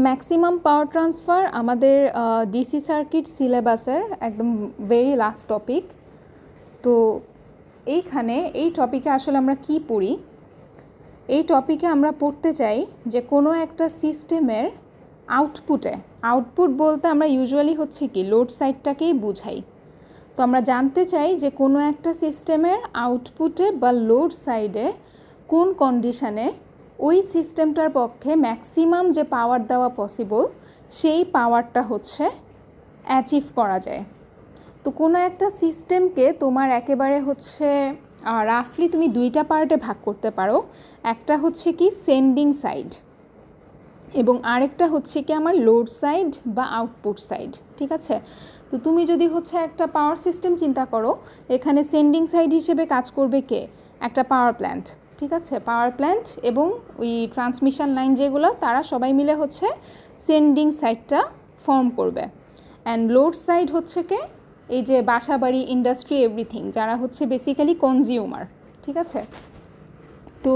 Maximum power transfer আমাদের DC circuit সিলেবাসের একদম ভেরি লাস্ট টপিক। তো এইখানে এই টপিকে আসলে আমরা কি পড়ি, এই টপিকে আমরা পড়তে চাই যে কোনো একটা সিস্টেমের আউটপুট বলতে আমরা ইউজুয়ালি হচ্ছে কি লোড সাইডটাকেই বুঝাই। তো আমরা জানতে চাই যে কোনো একটা সিস্টেমের আউটপুটে বা লোড সাইডে কোন কন্ডিশনে ওই সিস্টেমটার পক্ষে ম্যাক্সিমাম যে পাওয়ার দেওয়া পসিবল সেই পাওয়ারটা হচ্ছে অ্যাচিভ করা যায়। তো কোনো একটা সিস্টেমকে তোমার একেবারে হচ্ছে রাফলি তুমি দুইটা পার্টে ভাগ করতে পারো। একটা হচ্ছে কি সেন্ডিং সাইড এবং আরেকটা হচ্ছে কি আমার লোড সাইড বা আউটপুট সাইড, ঠিক আছে। তো তুমি যদি হচ্ছে একটা পাওয়ার সিস্টেম চিন্তা করো, এখানে সেন্ডিং সাইড হিসেবে কাজ করবে কে? একটা পাওয়ার প্ল্যান্ট, ঠিক আছে। পাওয়ার প্ল্যান্ট এবং ওই ট্রান্সমিশন লাইন যেগুলো, তারা সবাই মিলে হচ্ছে সেন্ডিং সাইডটা ফর্ম করবে। অ্যান্ড লোড সাইড হচ্ছে কে? এই যে বাসাবাড়ি, ইন্ডাস্ট্রি, এভরিথিং, যারা হচ্ছে বেসিক্যালি কনজিউমার, ঠিক আছে। তো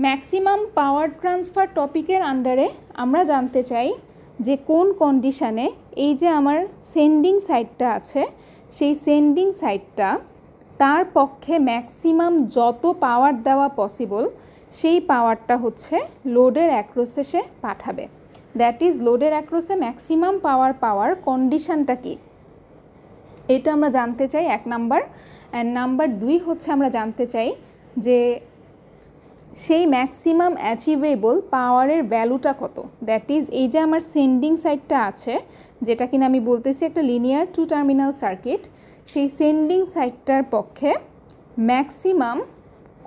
ম্যাক্সিমাম পাওয়ার ট্রান্সফার টপিকের আন্ডারে আমরা জানতে চাই যে কোন কন্ডিশানে এই যে আমার সেন্ডিং সাইডটা আছে, সেই সেন্ডিং সাইডটা তার পক্ষে ম্যাক্সিমাম যত পাওয়ার দেওয়া পসিবল সেই পাওয়ারটা হচ্ছে লোডের অ্যাক্রসে সে পাঠাবে। দ্যাট ইজ লোডের অ্যাক্রসে ম্যাক্সিমাম পাওয়ার কন্ডিশানটা কি, এটা আমরা জানতে চাই এক নাম্বার। অ্যান্ড নাম্বার 2 হচ্ছে আমরা জানতে চাই যে সেই ম্যাক্সিমাম অ্যাচিভেবল পাওয়ারের ভ্যালুটা কত। দ্যাট ইজ এই যে আমার সেন্ডিং সাইডটা আছে, যেটা কিনা আমি বলতেছি একটা লিনিয়ার 2 টার্মিনাল সার্কিট, সেই সেন্ডিং সাইডটার পক্ষে ম্যাক্সিমাম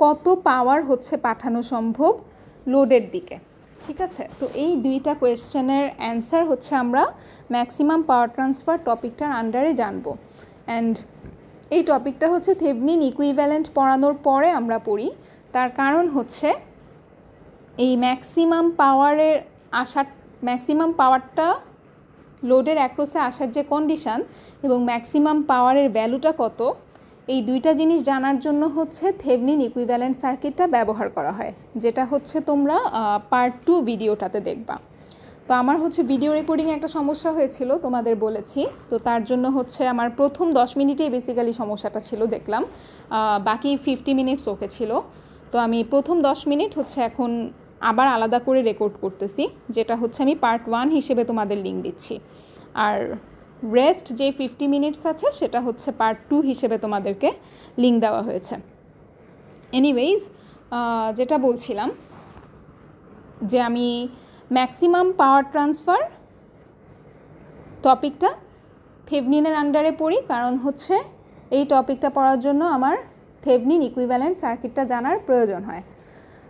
কত পাওয়ার হচ্ছে পাঠানো সম্ভব লোডের দিকে, ঠিক আছে। তো এই দুইটা কোয়েশ্চেনের অ্যান্সার হচ্ছে আমরা ম্যাক্সিমাম পাওয়ার ট্রান্সফার টপিকটার আন্ডারে জানবো। অ্যান্ড এই টপিকটা হচ্ছে থেভনিন ইকুইভ্যালেন্ট পড়ানোর পরে আমরা পড়ি। তার কারণ হচ্ছে এই ম্যাক্সিমাম পাওয়ারটা লোডের অ্যাক্রসে আসার যে কন্ডিশান এবং ম্যাক্সিমাম পাওয়ারের ভ্যালুটা কত, এই দুইটা জিনিস জানার জন্য হচ্ছে থেভনিন ইকুইভ্যালেন্ট সার্কিটটা ব্যবহার করা হয়, যেটা হচ্ছে তোমরা পার্ট 2 ভিডিওটাতে দেখবা। তো আমার হচ্ছে ভিডিও রেকর্ডিংয়ে একটা সমস্যা হয়েছিল, তোমাদের বলেছি। তো তার জন্য হচ্ছে আমার প্রথম 10 মিনিটেই বেসিক্যালি সমস্যাটা ছিল, দেখলাম। বাকি 50 মিনিটস ওকে ছিল। তো আমি প্রথম 10 মিনিট হচ্ছে এখন আবার আলাদা করে রেকর্ড করতেছি, যেটা হচ্ছে আমি পার্ট 1 হিসেবে তোমাদের লিঙ্ক দিচ্ছি। আর রেস্ট যে 50 মিনিটস আছে সেটা হচ্ছে পার্ট 2 হিসেবে তোমাদেরকে লিঙ্ক দেওয়া হয়েছে। এনিওয়েজ, যেটা বলছিলাম যে আমি ম্যাক্সিমাম পাওয়ার ট্রান্সফার টপিকটা থেভনিনের আন্ডারে পড়ি, কারণ হচ্ছে এই টপিকটা পড়ার জন্য আমার থেভনিন ইকুইভ্যালেন্ট সার্কিটটা জানার প্রয়োজন হয়।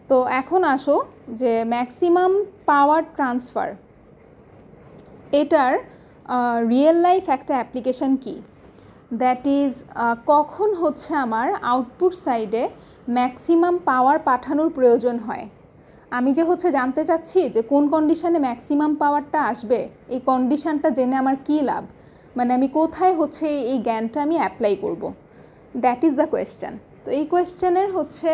তো এখন আসো যে ম্যাক্সিমাম পাওয়ার ট্রান্সফার এটার রিয়েল লাইফ একটা অ্যাপ্লিকেশন কি, দ্যাট ইজ কখন হচ্ছে আমার আউটপুট সাইডে ম্যাক্সিমাম পাওয়ার পাঠানোর প্রয়োজন হয়। আমি যে হচ্ছে জানতে চাচ্ছি যে কোন কন্ডিশানে ম্যাক্সিমাম পাওয়ারটা আসবে, এই কন্ডিশানটা জেনে আমার কী লাভ, মানে আমি কোথায় হচ্ছে এই জ্ঞানটা আমি অ্যাপ্লাই করব, দ্যাট ইজ দ্য কোয়েশ্চেন। তো এই কোয়েশ্চেনের হচ্ছে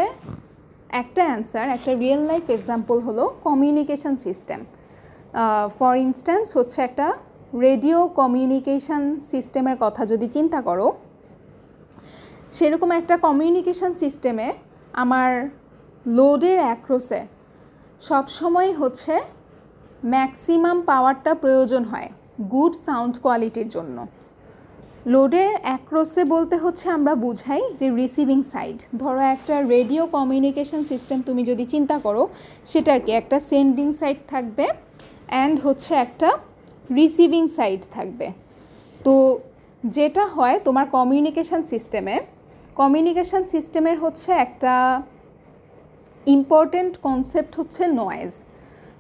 একটা অ্যান্সার, একটা রিয়েল লাইফ এক্সাম্পল হলো কমিউনিকেশন সিস্টেম। ফর ইনস্ট্যান্স হচ্ছে একটা রেডিও কমিউনিকেশন সিস্টেমের কথা যদি চিন্তা করো, সেরকম একটা কমিউনিকেশন সিস্টেমে আমার লোডের অ্যাক্রসে সবসময় হচ্ছে ম্যাক্সিমাম পাওয়ারটা প্রয়োজন হয় গুড সাউন্ড কোয়ালিটির জন্য। লোডের অ্যাক্রসে বলতে হচ্ছে আমরা বুঝাই যে রিসিভিং সাইড। ধরো একটা রেডিও কমিউনিকেশন সিস্টেম তুমি যদি চিন্তা করো, সেটার কি একটা সেন্ডিং সাইড থাকবে অ্যান্ড হচ্ছে একটা রিসিভিং সাইড থাকবে। তো যেটা হয় তোমার কমিউনিকেশন সিস্টেমের হচ্ছে একটা ইম্পর্টেন্ট কনসেপ্ট হচ্ছে নয়েজ।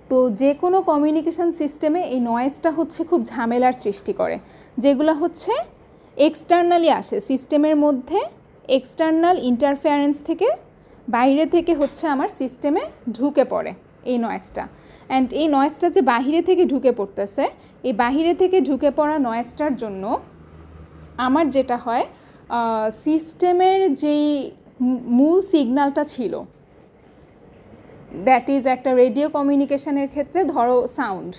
তো যে কোনো কমিউনিকেশন সিস্টেমে এই নয়েজটা হচ্ছে খুব ঝামেলার সৃষ্টি করে, যেগুলো হচ্ছে এক্সটার্নালি আসে সিস্টেমের মধ্যে, এক্সটার্নাল ইন্টারফেয়ারেন্স থেকে, বাইরে থেকে হচ্ছে আমার সিস্টেমে ঢুকে পড়ে এই নয়েজটা। অ্যান্ড এই নয়েজটা যে বাহিরে থেকে ঢুকে পড়তেছে, এই বাহিরে থেকে ঢুকে পড়া নয়েজটার জন্য আমার যেটা হয়, সিস্টেমের যেই মূল সিগন্যালটা ছিল দ্যাট ইজ একটা রেডিও কমিউনিকেশনের ক্ষেত্রে ধরো সাউন্ড,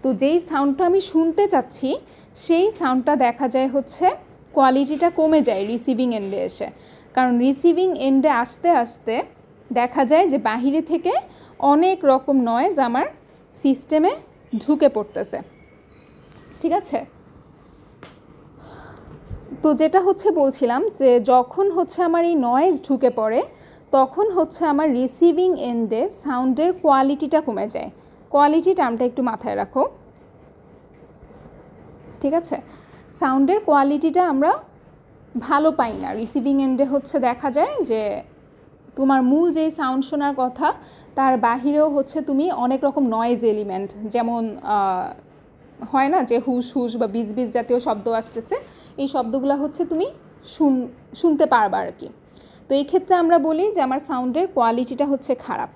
তো যেই সাউন্ডটা আমি শুনতে চাচ্ছি সেই সাউন্ডটা দেখা যায় হচ্ছে কোয়ালিটিটা কমে যায় রিসিভিং এন্ডে এসে, কারণ রিসিভিং এন্ডে আসতে আসতে দেখা যায় যে বাহিরে থেকে অনেক রকম নয়েজ আমার সিস্টেমে ঢুকে পড়তেছে। ঠিক আছে, তো যেটা হচ্ছে বলছিলাম যে যখন হচ্ছে আমার এই নয়েজ ঢুকে পড়ে তখন হচ্ছে আমার রিসিভিং এন্ডে সাউন্ডের কোয়ালিটিটা কমে যায়। কোয়ালিটি টার্মটা একটু মাথায় রাখো। ঠিক আছে, সাউন্ডের কোয়ালিটিটা আমরা ভালো পাই না রিসিভিং এন্ডে। হচ্ছে দেখা যায় যে তোমার মূল যেই সাউন্ড শোনার কথা তার বাহিরেও হচ্ছে তুমি অনেক রকম নয়েজ এলিমেন্ট, যেমন হয় না যে হুস হুস বা বিজ বিজ জাতীয় শব্দ আসতেছে, এই শব্দগুলো হচ্ছে তুমি শুনতে পারবা আর কি। তো এই ক্ষেত্রে আমরা বলি যে আমার সাউন্ডের কোয়ালিটিটা হচ্ছে খারাপ।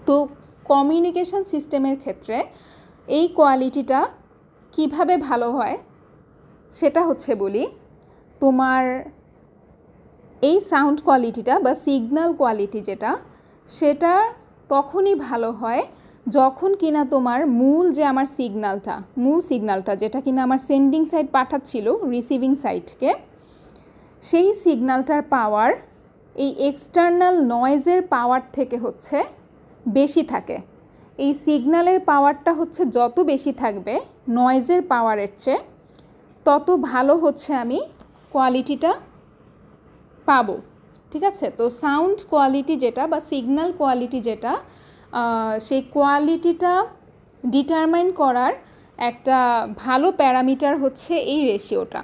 তো কমিউনিকেশন সিস্টেমের ক্ষেত্রে এই কোয়ালিটিটা কিভাবে ভালো হয় সেটা হচ্ছে বলি, তোমার এই সাউন্ড কোয়ালিটিটা বা সিগন্যাল কোয়ালিটি যেটা, সেটা তখনই ভালো হয় যখন কিনা তোমার মূল সিগন্যালটা যেটা কিনা আমার সেন্ডিং সাইড পাঠাচ্ছিল রিসিভিং সাইডকে, সেই সিগন্যালটার পাওয়ার এই এক্সটার্নাল নয়েজের পাওয়ার থেকে হচ্ছে বেশি থাকে। এই সিগন্যালের পাওয়ারটা হচ্ছে যত বেশি থাকবে নয়েজের পাওয়ারের চেয়ে, তত ভালো হচ্ছে আমি কোয়ালিটিটা পাবো। ঠিক আছে, তো সাউন্ড কোয়ালিটি যেটা বা সিগন্যাল কোয়ালিটি যেটা, সেই কোয়ালিটিটা ডিটারমাইন করার একটা ভালো প্যারামিটার হচ্ছে এই রেশিওটা,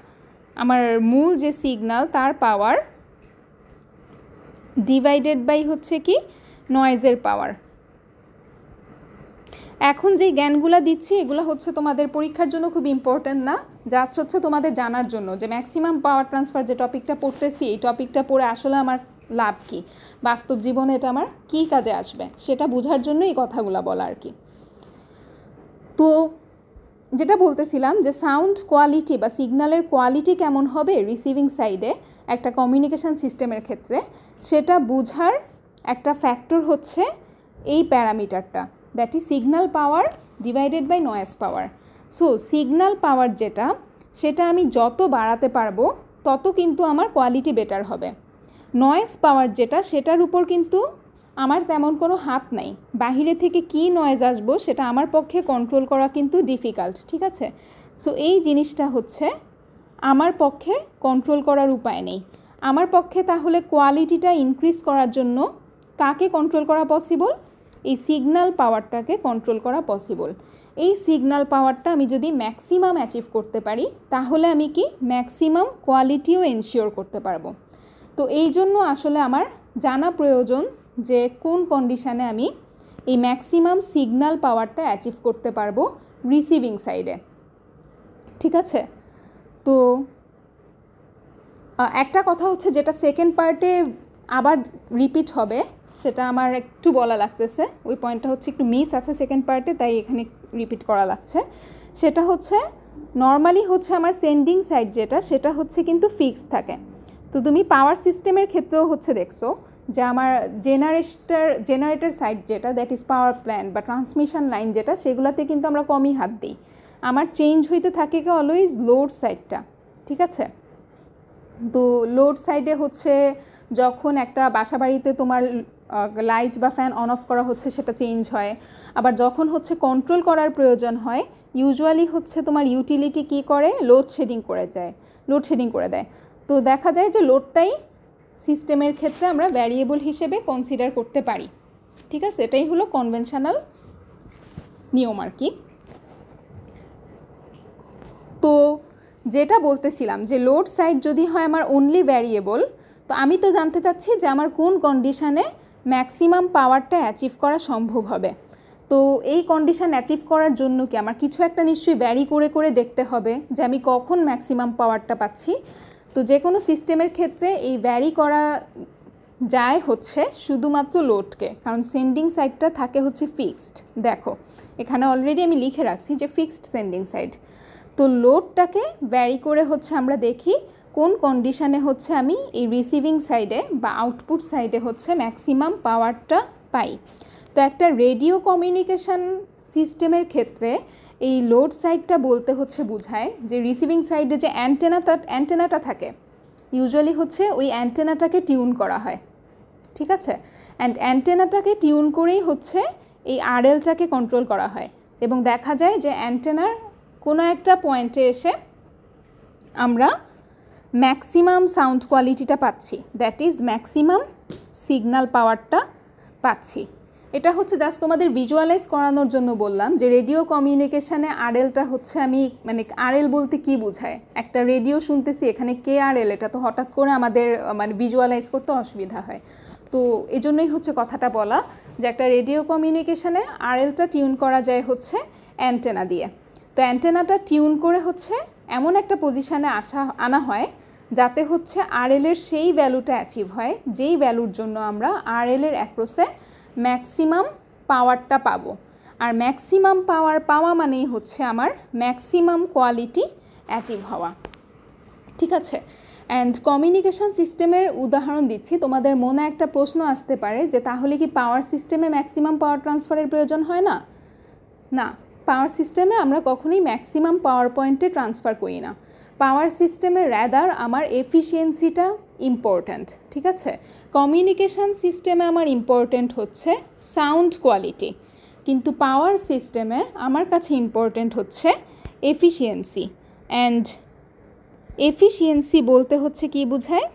আমার মূল যে সিগন্যাল তার পাওয়ার ডিভাইডেড বাই হচ্ছে কি নয়েজের পাওয়ার। এখন যে জ্ঞানগুলো দিচ্ছি এগুলো হচ্ছে তোমাদের পরীক্ষার জন্য খুব ইম্পর্ট্যান্ট না, জাস্ট হচ্ছে তোমাদের জানার জন্য যে ম্যাক্সিমাম পাওয়ার ট্রান্সফার যে টপিকটা পড়তেছি এই টপিকটা পড়ে আসলে আমার লাভ কী, বাস্তব জীবনে এটা আমার কী কাজে আসবে সেটা বোঝার জন্য এই কথাগুলো বলা আর কি। তো যেটা বলতেছিলাম যে সাউন্ড কোয়ালিটি বা সিগন্যালের কোয়ালিটি কেমন হবে রিসিভিং সাইডে একটা কমিউনিকেশান সিস্টেমের ক্ষেত্রে, সেটা বোঝার একটা ফ্যাক্টর হচ্ছে এই প্যারামিটারটা, that is signal power divided by noise power. So signal power যেটা, সেটা আমি যত বাড়াতে পারবো তত কিন্তু আমার কোয়ালিটি বেটার হবে। নয়েজ পাওয়ার যেটা, সেটার উপর কিন্তু আমার তেমন কোনো হাত নাই, বাহিরে থেকে কি নয়েজ আসবো সেটা আমার পক্ষে কন্ট্রোল করা কিন্তু ডিফিকাল্ট। ঠিক আছে, সো এই জিনিসটা হচ্ছে আমার পক্ষে কন্ট্রোল করার উপায় নেই। আমার পক্ষে তাহলে কোয়ালিটিটা ইনক্রিজ করার জন্য কাকে কন্ট্রোল করা পসিবল? এই সিগন্যাল পাওয়ারটাকে কন্ট্রোল করা পসিবল। এই সিগন্যাল পাওয়ারটা আমি যদি ম্যাক্সিমাম অ্যাচিভ করতে পারি তাহলে আমি কি ম্যাক্সিমাম কোয়ালিটিও এনশিওর করতে পারবো। তো এই জন্য আসলে আমার জানা প্রয়োজন যে কোন কন্ডিশানে আমি এই ম্যাক্সিমাম সিগন্যাল পাওয়ারটা অ্যাচিভ করতে পারবো রিসিভিং সাইডে। ঠিক আছে, তো একটা কথা হচ্ছে যেটা সেকেন্ড পার্টে আবার রিপিট হবে, সেটা আমার একটু বলা লাগতেছে, ওই পয়েন্টটা হচ্ছে একটু মিস আছে সেকেন্ড পার্টে, তাই এখানে রিপিট করা লাগছে। সেটা হচ্ছে নর্মালি হচ্ছে আমার সেন্ডিং সাইড যেটা, সেটা হচ্ছে কিন্তু ফিক্স থাকে। তো তুমি পাওয়ার সিস্টেমের ক্ষেত্রেও হচ্ছে দেখছো যে আমার জেনারেটর সাইড যেটা, দ্যাট ইজ পাওয়ার প্ল্যান্ট বা ট্রান্সমিশন লাইন যেটা, সেগুলোতে কিন্তু আমরা কমই হাত দিই। আমার চেঞ্জ হইতে থাকে কি অলওয়েজ লোড সাইডটা। ঠিক আছে, তো লোড সাইডে হচ্ছে যখন একটা বাসা বাড়িতে তোমার লাইট বা ফ্যান অন অফ করা হচ্ছে সেটা চেঞ্জ হয়, আবার যখন হচ্ছে কন্ট্রোল করার প্রয়োজন হয় ইউজুয়ালি হচ্ছে তোমার ইউটিলিটি কী করে, লোডশেডিং করে দেয়। তো দেখা যায় যে লোডটাই সিস্টেমের ক্ষেত্রে আমরা ভ্যারিয়েবল হিসেবে কনসিডার করতে পারি। ঠিক আছে, এটাই হলো কনভেনশনাল নিয়ম আর কি। তো যেটা বলতেছিলাম যে লোড সাইড যদি হয় আমার অনলি ভ্যারিয়েবল, তো আমি তো জানতে চাচ্ছি যে আমার কোন কন্ডিশানে ম্যাক্সিমাম পাওয়ারটা অ্যাচিভ করা সম্ভব হবে। তো এই কন্ডিশান অ্যাচিভ করার জন্য কি আমার কিছু একটা নিশ্চয়ই ভ্যারি করে করে দেখতে হবে যে আমি কখন ম্যাক্সিমাম পাওয়ারটা পাচ্ছি। তো যে কোনো সিস্টেমের ক্ষেত্রে এই ভ্যারি করা যায় হচ্ছে শুধুমাত্র লোডকে, কারণ সেন্ডিং সাইডটা থাকে হচ্ছে ফিক্সড। দেখো এখানে অলরেডি আমি লিখে রাখছি যে ফিক্সড সেন্ডিং সাইড। তো লোডটাকে ভ্যারি করে হচ্ছে আমরা দেখি কোন কন্ডিশানে হচ্ছে আমি এই রিসিভিং সাইডে বা আউটপুট সাইডে হচ্ছে ম্যাক্সিমাম পাওয়ারটা পাই। তো একটা রেডিও কমিউনিকেশন সিস্টেমের ক্ষেত্রে এই লোড সাইডটা বলতে হচ্ছে বোঝায় যে রিসিভিং সাইডে যে অ্যান্টেনাটা থাকে, ইউজুয়ালি হচ্ছে ওই অ্যান্টেনাটাকে টিউন করা হয়, ঠিক আছে। অ্যান্ড অ্যান্টেনাটাকে টিউন করেই হচ্ছে এই আরএলটাকে কন্ট্রোল করা হয়, এবং দেখা যায় যে অ্যান্টেনার কোনো একটা পয়েন্টে এসে আমরা ম্যাক্সিমাম সাউন্ড কোয়ালিটিটা পাচ্ছি, দ্যাট ইজ ম্যাক্সিমাম সিগন্যাল পাওয়ারটা পাচ্ছি। এটা হচ্ছে জাস্ট তোমাদের ভিজুয়ালাইজ করানোর জন্য বললাম যে রেডিও কমিউনিকেশানে আরএলটা হচ্ছে আমি মানে আরএল বলতে কি বোঝায়, একটা রেডিও শুনতেছি এখানে কে আরএল, এটা তো হঠাৎ করে আমাদের মানে ভিজুয়ালাইজ করতে অসুবিধা হয়। তো এই জন্যই হচ্ছে কথাটা বলা যে একটা রেডিও কমিউনিকেশানে আরএলটা টিউন করা যায় হচ্ছে অ্যান্টেনা দিয়ে। তো অ্যান্টেনাটা টিউন করে হচ্ছে এমন একটা পজিশানে আনা হয় যাতে হচ্ছে আরএলের সেই ভ্যালুটা অ্যাচিভ হয় যেই ভ্যালুর জন্য আমরা আরএলের অ্যাক্রসে ম্যাক্সিমাম পাওয়ারটা পাবো। আর ম্যাক্সিমাম পাওয়ার পাওয়া মানেই হচ্ছে আমার ম্যাক্সিমাম কোয়ালিটি অ্যাচিভ হওয়া, ঠিক আছে। অ্যান্ড কমিউনিকেশন সিস্টেমের উদাহরণ দিচ্ছি, তোমাদের মনে একটা প্রশ্ন আসতে পারে যে তাহলে কি পাওয়ার সিস্টেমে ম্যাক্সিমাম পাওয়ার ট্রান্সফারের প্রয়োজন হয় না? না, পাওয়ার সিস্টেমে আমরা কখনোই ম্যাক্সিমাম পাওয়ার পয়েন্টে ট্রান্সফার করি না। পাওয়ার সিস্টেমে র্যাদার আমার এফিসিয়েন্সিটা ইম্পর্ট্যান্ট, ঠিক আছে। কমিউনিকেশান সিস্টেমে আমার ইম্পর্ট্যান্ট হচ্ছে সাউন্ড কোয়ালিটি, কিন্তু পাওয়ার সিস্টেমে আমার কাছে ইম্পর্ট্যান্ট হচ্ছে এফিসিয়েন্সি। অ্যান্ড এফিসিয়েন্সি বলতে হচ্ছে কি বোঝায়?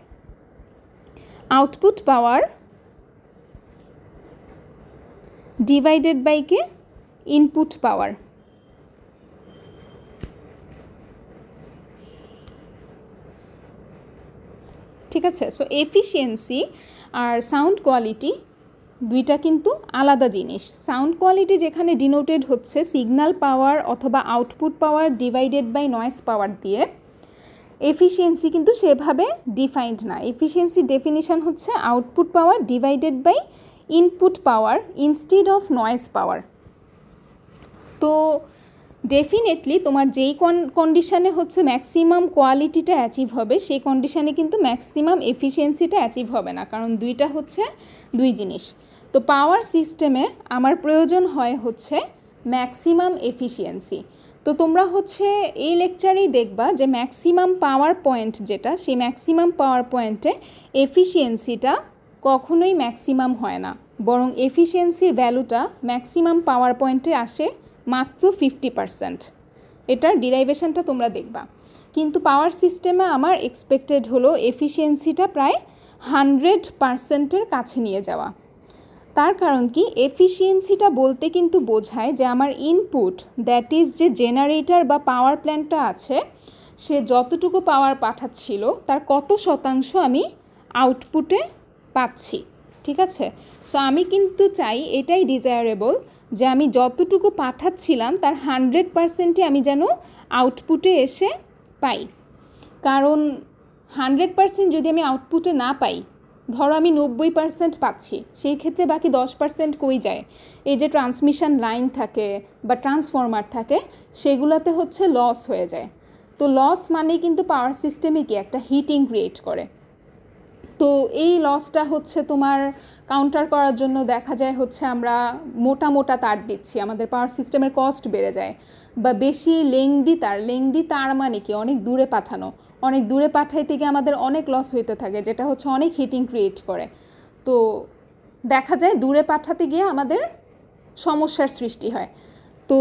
আউটপুট পাওয়ার ডিভাইডেড বাই কে ইনপুট পাওয়ার, ঠিক আছে। সো এফিসিয়েন্সি আর সাউন্ড কোয়ালিটি দুইটা কিন্তু আলাদা জিনিস। সাউন্ড কোয়ালিটি যেখানে ডিনোটেড হচ্ছে সিগন্যাল পাওয়ার অথবা output power divided by noise power দিয়ে, এফিসিয়েন্সি কিন্তু সেভাবে ডিফাইন্ড না। এফিসিয়েন্সি ডেফিনিশন হচ্ছে output power divided by input power instead of noise power. তো ডেফিনেটলি তোমার যেই কন্ডিশানে হচ্ছে ম্যাক্সিমাম কোয়ালিটিটা অ্যাচিভ হবে সেই কন্ডিশানে কিন্তু ম্যাক্সিমাম এফিসিয়েন্সিটা অ্যাচিভ হবে না, কারণ দুইটা হচ্ছে দুই জিনিস। তো পাওয়ার সিস্টেমে আমার প্রয়োজন হয় হচ্ছে ম্যাক্সিমাম এফিসিয়েন্সি। তো তোমরা হচ্ছে এই লেকচারেই দেখবা যে ম্যাক্সিমাম পাওয়ার পয়েন্ট যেটা, সেই ম্যাক্সিমাম পাওয়ার পয়েন্টে এফিসিয়েন্সিটা কখনোই ম্যাক্সিমাম হয় না, বরং এফিসিয়েন্সির ভ্যালুটা ম্যাক্সিমাম পাওয়ার পয়েন্টে আসে মাত্র 50%। এটার ডিরাইভেশনটা তোমরা দেখবা। কিন্তু পাওয়ার সিস্টেমে আমার এক্সপেক্টেড হলো এফিসিয়েন্সিটা প্রায় 100%-এর কাছে নিয়ে যাওয়া। তার কারণ কি, এফিসিয়েন্সিটা বলতে কিন্তু বোঝায় যে আমার ইনপুট, দ্যাট ইজ যে জেনারেটর বা পাওয়ার প্ল্যান্টটা আছে, সে যতটুকু পাওয়ার পাঠাচ্ছিল তার কত শতাংশ আমি আউটপুটে পাচ্ছি, ঠিক আছে। সো আমি কিন্তু চাই, এটাই ডিজায়ারেবল, যে আমি যতটুকু পাঠাচ্ছিলাম তার 100%ই আমি যেন আউটপুটে এসে পাই। কারণ 100% যদি আমি আউটপুটে না পাই, ধরো আমি 90% পাচ্ছি, সেই ক্ষেত্রে বাকি 10% কই যায়? এই যে ট্রান্সমিশন লাইন থাকে বা ট্রান্সফরমার থাকে, সেগুলোতে হচ্ছে লস হয়ে যায়। তো লস মানেই কিন্তু পাওয়ার সিস্টেমে কি একটা হিটিং ক্রিয়েট করে। তো এই লসটা হচ্ছে তোমার কাউন্টার করার জন্য দেখা যায় হচ্ছে আমরা মোটা মোটা তার দিচ্ছি, আমাদের পাওয়ার সিস্টেমের কস্ট বেড়ে যায়। বা বেশি লেংদি তার মানে কি অনেক দূরে পাঠানো, অনেক দূরে পাঠাইতে গিয়ে আমাদের অনেক লস হইতে থাকে, যেটা হচ্ছে অনেক হিটিং ক্রিয়েট করে। তো দেখা যায় দূরে পাঠাতে গিয়ে আমাদের সমস্যার সৃষ্টি হয়। তো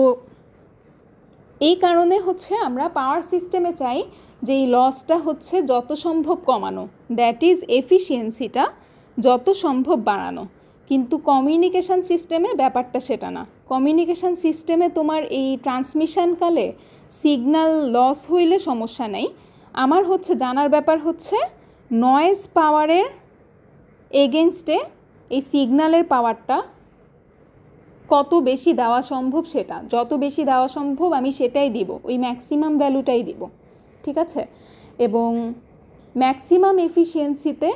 এই কারণে হচ্ছে আমরা পাওয়ার সিস্টেমে চাই যে এই লসটা হচ্ছে যত সম্ভব কমানো, দ্যাট ইজ এফিসিয়েন্সিটা যত সম্ভব বাড়ানো। কিন্তু কমিউনিকেশান সিস্টেমে ব্যাপারটা সেটা না। কমিউনিকেশান সিস্টেমে তোমার এই ট্রান্সমিশনকালে সিগন্যাল লস হইলে সমস্যা নেই। আমার হচ্ছে জানার ব্যাপার হচ্ছে নয়েজ পাওয়ারের এগেনস্টে এই সিগন্যালের পাওয়ারটা কত বেশি দেওয়া সম্ভব, সেটা যত বেশি দেওয়া সম্ভব আমি সেটাই দিব, ওই ম্যাক্সিমাম ভ্যালুটাই দিব, ঠিক আছে। এবং ম্যাক্সিমাম এফিসিয়েন্সিতে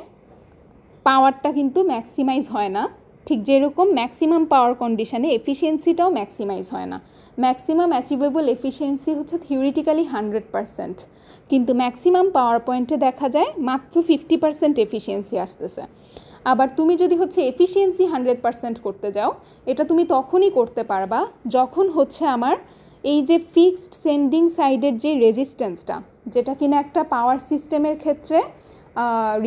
পাওয়ারটা কিন্তু ম্যাক্সিমাইজ হয় না, ঠিক যেরকম ম্যাক্সিমাম পাওয়ার কন্ডিশানে এফিসিয়েন্সিটাও ম্যাক্সিমাইজ হয় না। ম্যাক্সিমাম অ্যাচিভেবল এফিসিয়েন্সি হচ্ছে থিওরিটিক্যালি 100%, কিন্তু ম্যাক্সিমাম পাওয়ার পয়েন্টে দেখা যায় মাত্র 50% এফিসিয়েন্সি আসতেছে। আবার তুমি যদি হচ্ছে এফিসিয়েন্সি 100% করতে যাও, এটা তুমি তখনই করতে পারবা যখন হচ্ছে আমার এই যে ফিক্সড সেন্ডিং সাইডের যে রেজিস্ট্যান্সটা, যেটা কিনা একটা পাওয়ার সিস্টেমের ক্ষেত্রে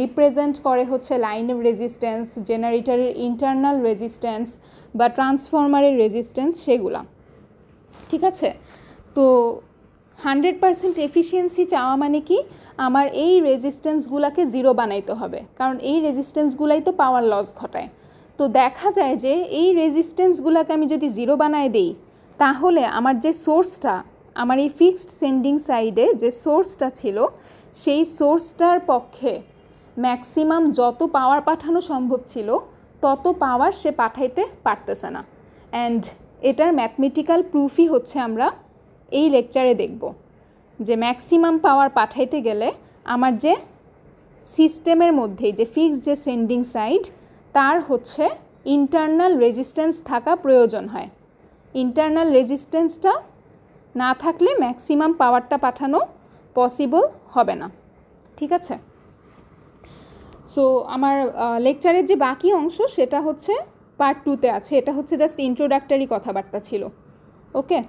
রিপ্রেজেন্ট করে হচ্ছে লাইনের রেজিস্ট্যান্স, জেনারেটরের ইন্টারনাল রেজিস্ট্যান্স বা ট্রান্সফরমারের রেজিস্ট্যান্স, সেগুলা। ঠিক আছে? তো 100% এফিসিয়েন্সি চাওয়া মানে কি, আমার এই রেজিস্ট্যান্সগুলোকে জিরো বানাইতে হবে, কারণ এই রেজিস্ট্যান্সগুলাই তো পাওয়ার লস ঘটায়। তো দেখা যায় যে এই রেজিস্ট্যান্সগুলোকে আমি যদি জিরো বানায় দিই, তাহলে আমার যে সোর্সটা, আমার এই ফিক্সড সেন্ডিং সাইডে যে সোর্সটা ছিল, সেই সোর্সটার পক্ষে ম্যাক্সিমাম যত পাওয়ার পাঠানো সম্ভব ছিল তত পাওয়ার সে পাঠাইতে পারতেছে না। অ্যান্ড এটার ম্যাথমেটিক্যাল প্রুফই হচ্ছে আমরা এই লেকচারে দেখব, যে ম্যাক্সিমাম পাওয়ার পাঠাইতে গেলে আমার যে সিস্টেমের মধ্যে যে ফিক্সড যে সেন্ডিং সাইড, তার হচ্ছে ইন্টারনাল রেজিস্ট্যান্স থাকা প্রয়োজন হয়। ইন্টারনাল রেজিস্ট্যান্সটা না থাকলে ম্যাক্সিমাম পাওয়ারটা পাঠানো পসিবল হবে না। ঠিক আছে? সো আমার লেকচারের যে বাকি অংশ সেটা হচ্ছে পার্ট 2-তে আছে। এটা হচ্ছে জাস্ট ইন্ট্রোডাক্টরি কথাবার্তা ছিল। ওকে।